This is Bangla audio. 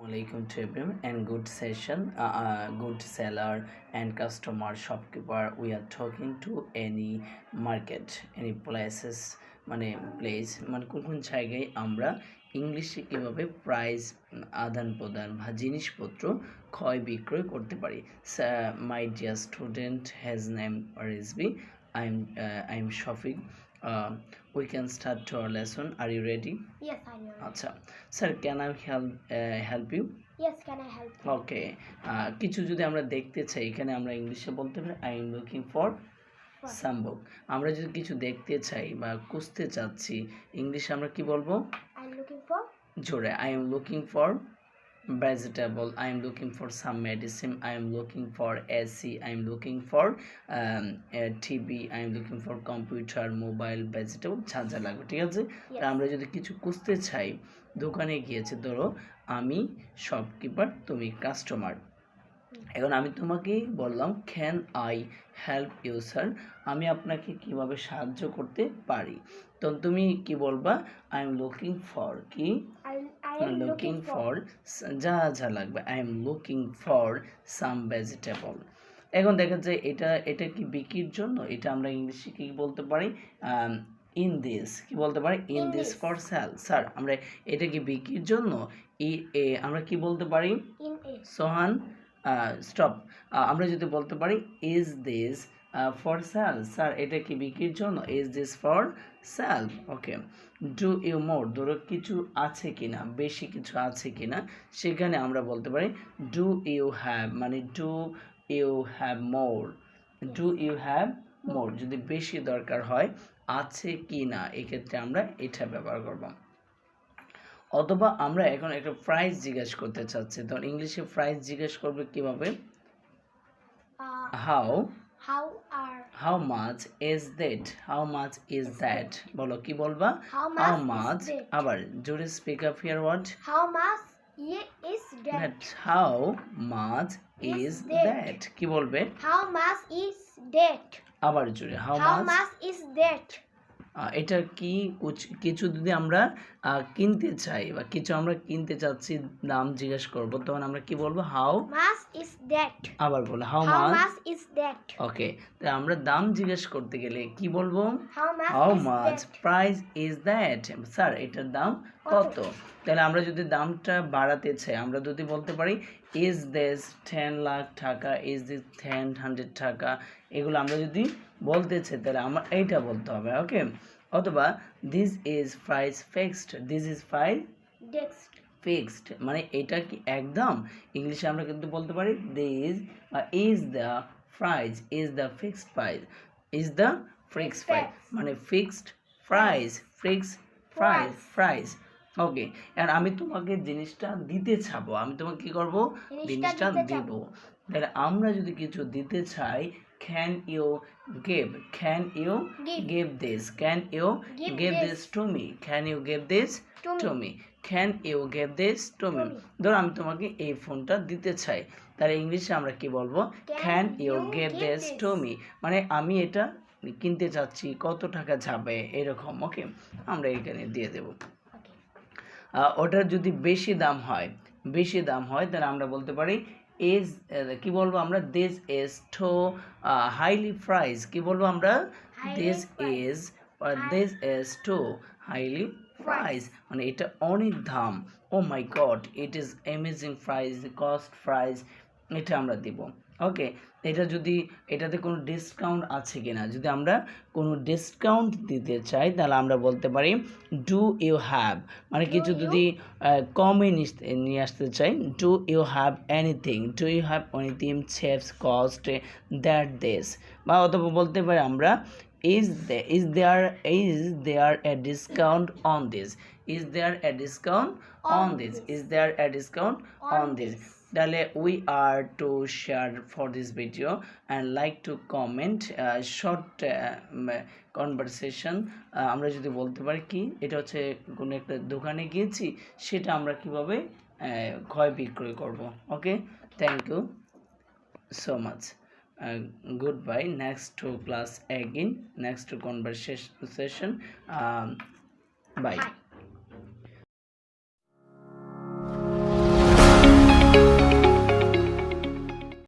Alaikum to everyone and good session, good seller and customer shopkeeper. We are talking to any market, any places, মানে প্লেস মানে কোন কোন জায়গায় আমরা ইংলিশে কীভাবে প্রাইস আদান প্রদান বা জিনিসপত্র ক্রয় বিক্রয় করতে পারি। My dear student has name Rizvi, I am Shafiq. We can start to our lesson. Are you ready? Yes, I am. আচ্ছা sir, can I help you? Yes, can I help you? Okay, কিছু যদি আমরা দেখতে চাই, এখানে আমরা ইংলিশে বলতে পারি I am looking for some book. আমরা যদি কিছু দেখতে চাই বা খুঁজতে চাচ্ছি, ইংলিশে আমরা কি বলবো? I am looking for জোরে, I am looking for vegetable, I am looking for some medicine, I am looking for AC, I am looking for TV, I am looking for computer, mobile, vegetable, যা যা লাগবে, ঠিক আছে? তা আমরা যদি কিছু খুঁজতে চাই, দোকানে গিয়েছে, ধরো আমি শপকিপার, তুমি কাস্টমার। এখন আমি তোমাকে বললাম can I help you sir, আমি আপনাকে কিভাবে সাহায্য করতে পারি। তো তুমি কি বলবা? আই এম লুকিং ফর কি? লুকিং ফর যা যা লাগবে, I am looking for some vegetable. এখন দেখা যায় এটা কি বিক্রির জন্য, এটা আমরা ইংলিশে কি বলতে পারি? ইন দিস কি বলতে পারি? In this for sale. Sir, আমরা এটা কি বিক্রির জন্য, আমরা কি বলতে পারি? সোহান স্টপ। আমরা যদি বলতে পারি is this for sale, sir এটা কি বিক্রির জন্য, is this for sale. Okay, do you more, ধরো কিছু আছে কিনা, বেশি কিছু আছে কিনা, সেখানে আমরা বলতে পারি ডু ইউ হ্যাভ, মানে do you have more, do you have more. যদি বেশি দরকার হয়, আছে কি না, এক্ষেত্রে আমরা এটা ব্যবহার করব। অথবা আমরা এখন একটা প্রাইস জিজ্ঞেস করতে চাচ্ছি, তো ইংলিশে প্রাইস জিজ্ঞেস করবে কিভাবে? How much is that, how much is that, বলো কি বলবা? How much. আবার জোরে speak up here word, how much is that? How much is that, কি বলবে? how much is that? আবার জোরে, হাউ মাচ is that? এটা কি কিছু যদি আমরা কিনতে চাই বা কিছু আমরা কিনতে চাচ্ছি, দাম জিজ্ঞেস করব, তখন আমরা কি বলবো? How much is that. আবার বলো হাউ মাচ ইজ দ্যাট। ওকে, তো আমরা দাম জিজ্ঞেস করতে গেলে কি বলবো? How much price is that, sir এটার দাম কত? তাহলে আমরা যদি দামটা বাড়াতে চাই, আমরা যদি বলতে পারি ইজ দিস 10 লাখ টাকা, ইজ দিস 10,100 টাকা, এগুলো আমরা যদি বলতে চাই, তাহলে আমরা এইটা বলতে হবে। ওকে, অথবা this is price fixed, this is price fixed, মানে এটা কি একদম। ইংলিশে আমরা কিন্তু বলতে পারি this is the price, is the fixed price, is the fixed price, মানে ফিক্সড প্রাইস, ফিক্সড প্রাইস। ওকে, আর আমি তোমাকে জিনিসটা দিতে চাবো, আমি তোমাকে কি করব? জিনিসটা দেব। তাহলে আমরা যদি কিছু দিতে চাই, can you give this, can you give this to me, can you give this to me, can you give this to me। ধরো আমি তোমাকে এই ফোনটা দিতে চাই, তাহলে ইংলিশে আমরা কি বলবো? can you give this to me, মানে আমি এটা কিনতে চাচ্ছি, কত টাকা যাবে, এরকম। ওকে, আমরা এখানে দিয়ে দেব। ওটার যদি বেশি দাম হয়, তাহলে আমরা বলতে পারি ইজ কি বলবো আমরা? This is too highly price, কি বলবো আমরা? This is too highly price, মানে এটা অনেক দাম। Oh my God, it is amazing price, cost price, এটা আমরা দিব। ওকে, এটাতে কোনো ডিসকাউন্ট আছে কিনা, যদি আমরা কোনো ডিসকাউন্ট দিতে চাই, তাহলে আমরা বলতে পারি ডু ইউ হ্যাভ, মানে কিছু যদি কমে নিয়ে আসতে চাই, do you have anything, do you have anything saves cost that this. বা অথবা বলতে পারি আমরা is there a discount on this, is there a discount on this, is there a discount on this। তাহলে we are to share for this video and like to comment short conversation। আমরা যদি বলতে পারি কি, এটা হচ্ছে কোনো একটা দোকানে গিয়েছি, সেটা আমরা কিভাবে ক্রয় বিক্রয় করব। Okay, thank you so much. Goodbye, next to class again, next to conversation, bye.